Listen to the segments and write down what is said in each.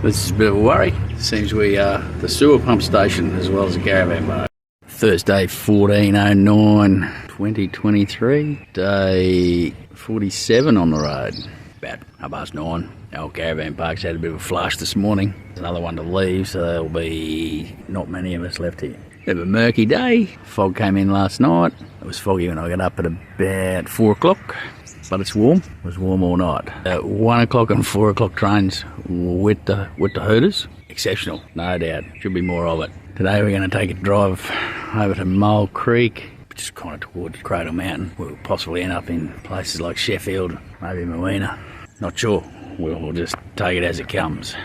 This is a bit of a worry. Seems we are the sewer pump station as well as the caravan park. Thursday 14/09/2023, day 47 on the road. About 9:30. The old caravan park's had a bit of a flush this morning. There's another one to leave, so there'll be not many of us left here. Bit of a murky day. Fog came in last night. It was foggy when I got up at about 4 o'clock. But it's warm. It was warm all night. 1 o'clock and 4 o'clock trains with the hooters. Exceptional, no doubt. Should be more of it. Today we're going to take a drive over to Mole Creek, which is kind of towards Cradle Mountain. We'll possibly end up in places like Sheffield, maybe Moina. Not sure. We'll just take it as it comes.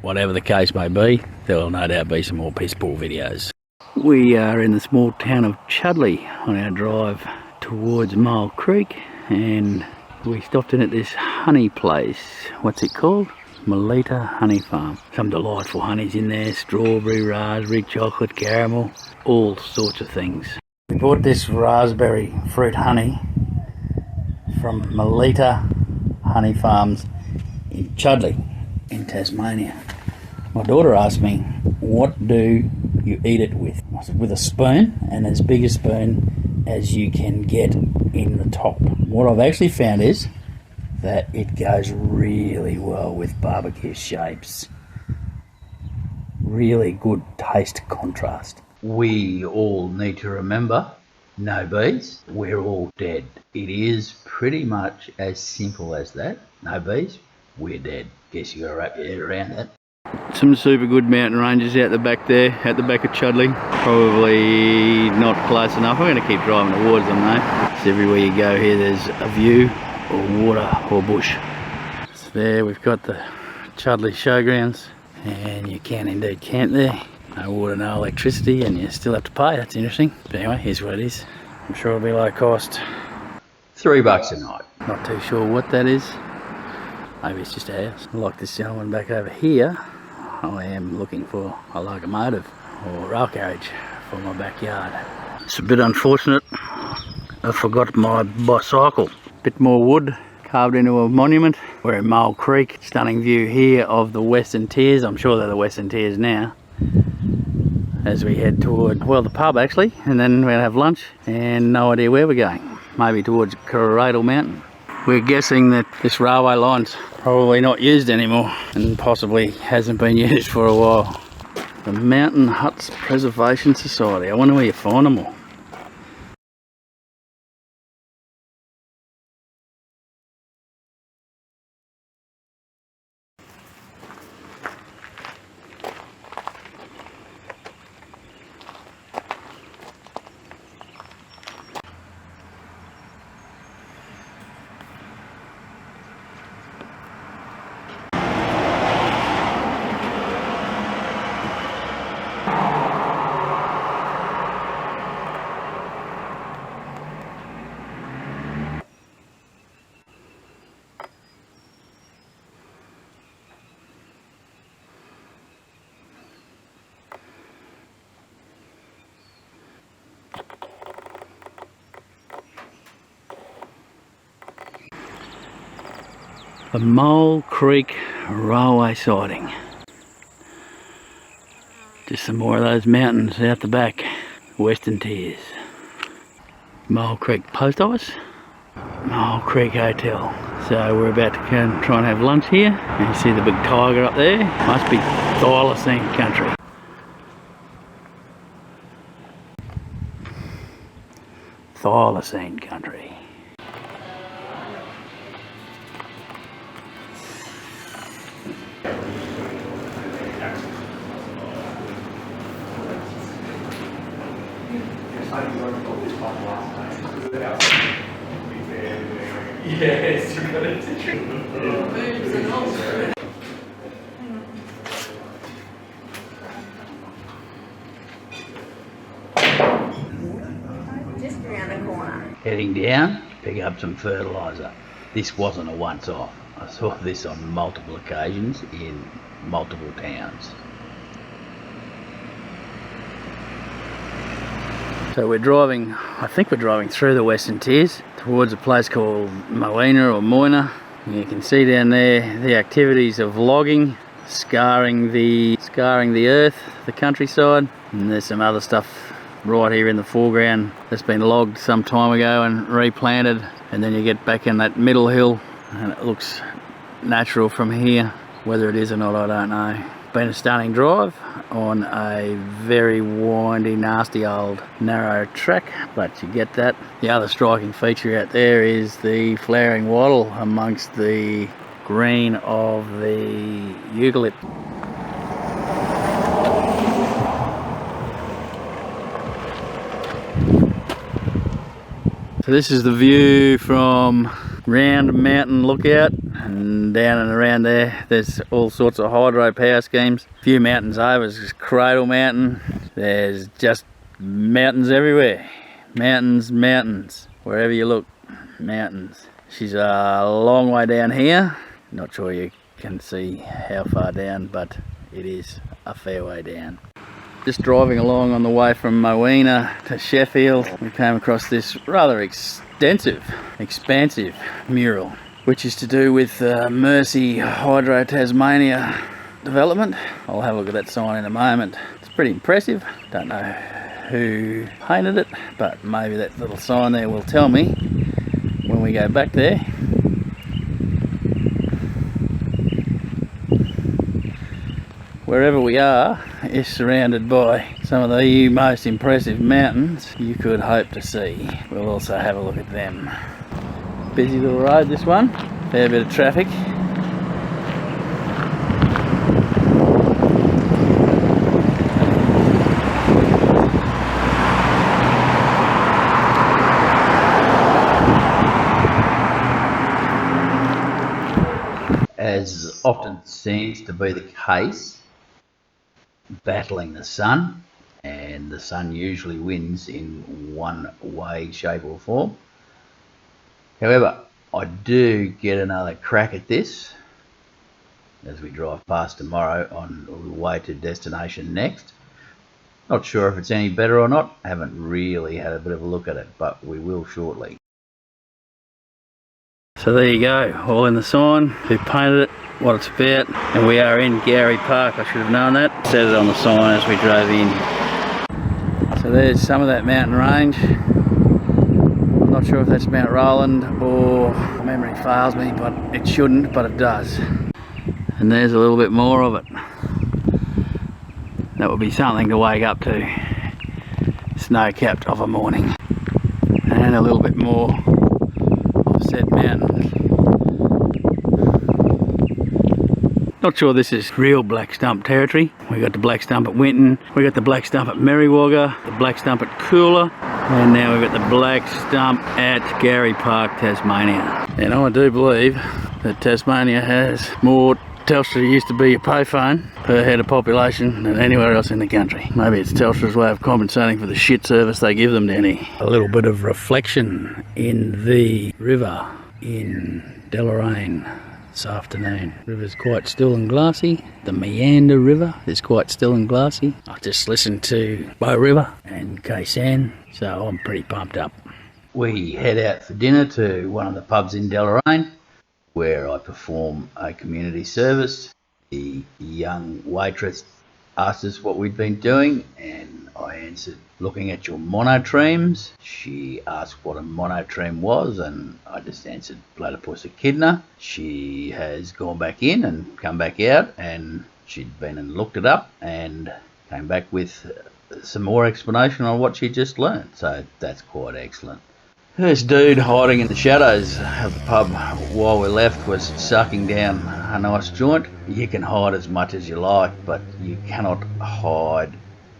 Whatever the case may be, there will no doubt be some more piss poor videos. We are in the small town of Chudleigh on our drive towards Mole Creek. And we stopped in at this honey place. What's it called? Melita Honey Farm. Some delightful honeys in there. Strawberry, raspberry, chocolate, caramel, all sorts of things. We bought this raspberry fruit honey from Melita Honey Farms in Chudleigh in Tasmania. My daughter asked me, what do you eat it with? I said, with a spoon, and as big a spoon as you can get in the top. What I've actually found is that it goes really well with barbecue shapes. Really good taste contrast. We all need to remember, no bees, we're all dead. It is pretty much as simple as that. No bees, we're dead. Guess you gotta wrap your head around that. Some super good mountain ranges out the back there, at the back of Chudleigh. Probably not close enough. I'm going to keep driving towards them though. So everywhere you go here there's a view, or water, or bush. So there we've got the Chudleigh showgrounds, and you can indeed camp there. No water, no electricity, and you still have to pay. That's interesting. But anyway, here's what it is. I'm sure it'll be low cost. $3 a night. Not too sure what that is. Maybe it's just a house. Like this gentleman back over here, I am looking for a locomotive or rail carriage for my backyard. It's a bit unfortunate. I forgot my bicycle. Bit more wood carved into a monument. We're in Mole Creek. Stunning view here of the Western Tiers. I'm sure they're the Western Tiers now. As we head toward, well, the pub actually, and then we're gonna have lunch and no idea where we're going. Maybe towards Cradle Mountain. We're guessing that this railway line's probably not used anymore and possibly hasn't been used for a while. The Mountain Huts Preservation Society. I wonder where you find them all. The Mole Creek railway siding. Just some more of those mountains out the back. Western Tiers. Mole Creek Post Office. Mole Creek Hotel. So we're about to go and try and have lunch here. And you see the big tiger up there? Must be Thylacine country. Thylacine country. Yes, you got it. Just around the corner. Heading down, pick up some fertiliser. This wasn't a once off. I saw this on multiple occasions in multiple towns. So we're driving, I think we're driving through the Western Tiers towards a place called Moina or Moina. You can see down there the activities of logging, scarring the earth, the countryside. And there's some other stuff right here in the foreground that's been logged some time ago and replanted. And then you get back in that middle hill and it looks natural from here. Whether it is or not, I don't know. Been a stunning drive on a very windy, nasty old narrow track, but you get that. The other striking feature out there is the flowering wattle amongst the green of the eucalypt. So this is the view from Round Mountain Lookout, and down and around there's all sorts of hydro power schemes. A few mountains over is Cradle Mountain. There's just mountains everywhere. Mountains, wherever you look, mountains. She's a long way down here. Not sure you can see how far down, but it is a fair way down. Just driving along on the way from Moina to Sheffield, we came across this rather expansive mural, which is to do with Mercy Hydro Tasmania development. I'll have a look at that sign in a moment. It's pretty impressive. Don't know who painted it, but maybe that little sign there will tell me when we go back there. Wherever we are is surrounded by some of the most impressive mountains you could hope to see. We'll also have a look at them. Busy little road, this one. Fair bit of traffic. As often seems to be the case, battling the sun, and the sun usually wins in one way, shape or form. However, I do get another crack at this as we drive past tomorrow on the way to destination next. Not sure if it's any better or not. I haven't really had a bit of a look at it, but we will shortly. So there you go, all in the sign, who painted it, what it's about, and we are in Gowrie Park. I should have known that. Said it on the sign as we drove in. So there's some of that mountain range. I'm not sure if that's Mount Roland or memory fails me, but it shouldn't, but it does. And there's a little bit more of it. That would be something to wake up to. Snow-capped of a morning. And a little bit more of said mountain. Not sure this is real black stump territory. We got the black stump at Winton, we got the black stump at Merriwagga, the black stump at Coolah, and now we've got the black stump at Gowrie Park, Tasmania. And I do believe that Tasmania has more Telstra used to be a payphone per head of population than anywhere else in the country. Maybe it's Telstra's way of compensating for the shit service they give them down here. A little bit of reflection in the river in Deloraine this afternoon. River's quite still and glassy. The Meander River is quite still and glassy. I just listened to Bow River and Kaysan, so I'm pretty pumped up. We head out for dinner to one of the pubs in Deloraine, where I perform a community service. The young waitress asked us what we'd been doing, and I answered, looking at your monotremes. She asked what a monotreme was, and I just answered platypus echidna. She has gone back in and come back out, and she'd been and looked it up and came back with some more explanation on what she just learned, so that's quite excellent. This dude hiding in the shadows of the pub while we left was sucking down a nice joint. You can hide as much as you like, but you cannot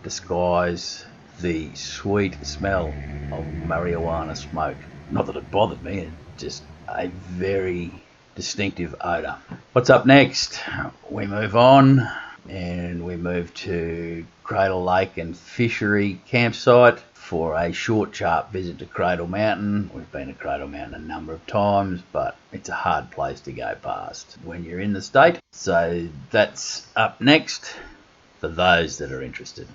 disguise the sweet smell of marijuana smoke. Not that it bothered me, it's just a very distinctive odour. What's up next? We move on and we move to Cradle Lake and Fishery Campsite for a short, sharp visit to Cradle Mountain. We've been to Cradle Mountain a number of times, but it's a hard place to go past when you're in the state. So that's up next for those that are interested.